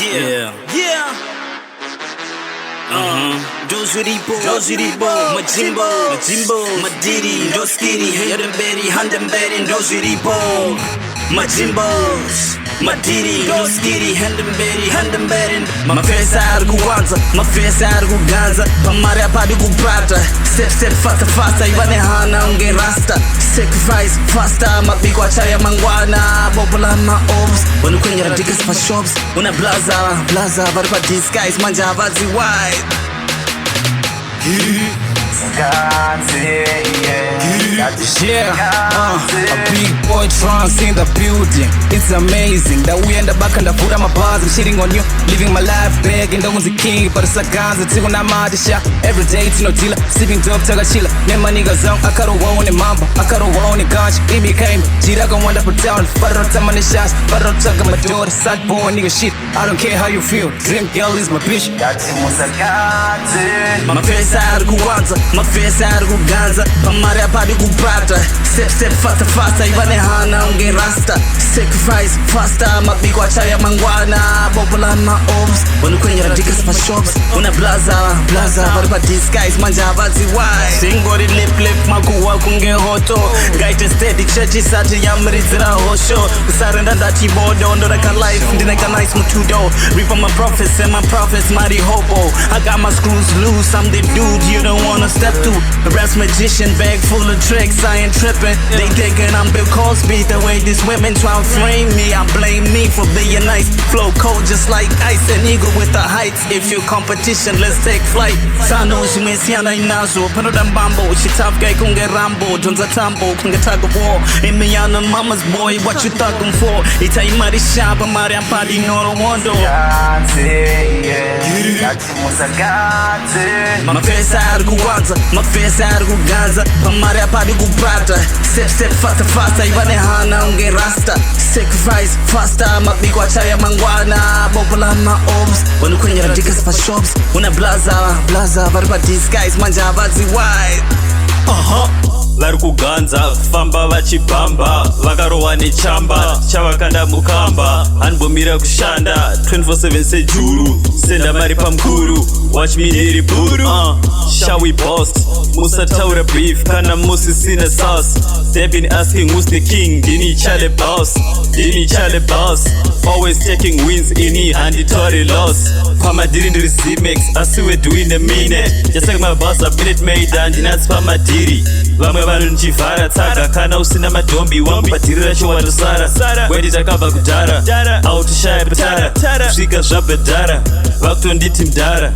Yeah. Doziribo, Majimbo, Madidi, Doskiri, Hedemberi, Handemberi, Doziribo, Majimbos, Madidi, Doskiri, Handemberi, Mafesa Arguanza, Mafesa Arguganza, Pamaria Padigu Prata, step faster, Ivane Hana, Unge Rasta, sacrifice faster, Mapiko Chaya Mangwana, Bopola ma Obs, when you can get tickets for shops, when a blaza, but disguise, Manjavazi white. A big boy trance in the building. It's amazing that we end up back on the foot of my bars. I'm shitting on you, living my life big and the king. But it's a guns until I'm madisha. Every day it's no dealer, sipping dope, taga chilla. Nema nigga zone, I got a wall in mamba, I got a wall in ganj. It became Jira gon' wind up a town. But I don't tell my shots, but I don't talk my door. Sad boy nigga shit. I don't care how you feel. Dream girl is my bitch. Mafesa Arguanza, Mafesa Arguganza, Pamaria Padigu Prata, step faster, Ivane Hana, Unge Rasta, sacrifice faster, Mapiko Chaya Mangwana, Bopola ma Obs, when you can get tickets for shops, when a blaza, but disguise, Manjavazi white. Singo the lip, Makuwa Kunge Hoto, Guide steady, churches at Yamrizra Hosho, Saranda Dati Bodo, Ndoraka life, Dinaka nice Mutudo, Reaper my prophets and my prophets, Mari Hopo. I got my screws loose, I'm the dude you don't wanna step to. The rap magician, bag full of tricks, I ain't tripping. They thinking I'm Bill Cosby, the way these women try to frame me. I blame me for being nice, flow cold just like ice, an eagle with the heights. If you competition, let's take flight. Sano, Shimesiana Inazo, Panodam Bambo, she tough guy, Kunge Rambo, Jonza Tambo, Kunge Tag of War. Emiana Mama's boy, what you talking for? It's a Mari Shaba, Mariam Padi, no wonder. Mafesa Arguanza, Mafesa Arguganza, Pamaria Padigu Prata, step faster, Ivane Hana, Unge Rasta, sacrifice faster, Mapiko Chaya Mangwana, Bopola ma Obs, when you can get tickets for shops, when a blaza, but disguise, Manjavazi white. Vari kuganza famba vachibhamba vakarohwa nechamba chavakanda mukamba hanbomira kushanda 24/7 sejuru senda mari pamukuru watch me hit it buru shall we boast musataura beef kana musisina sauce. They've been asking who's the king, dini chale boss always taking wins ini handitory loss pamadiri ndiri zimex asi we're doing a minute just like my boss a minute made and that's pamadiri vamwe vanhu nichivhara tsaga kana usina madombi wamubhadhirira chowandosara wendi takabva kudhara autoshaya patara kusvika zvabhedhara vakutonditi mdhara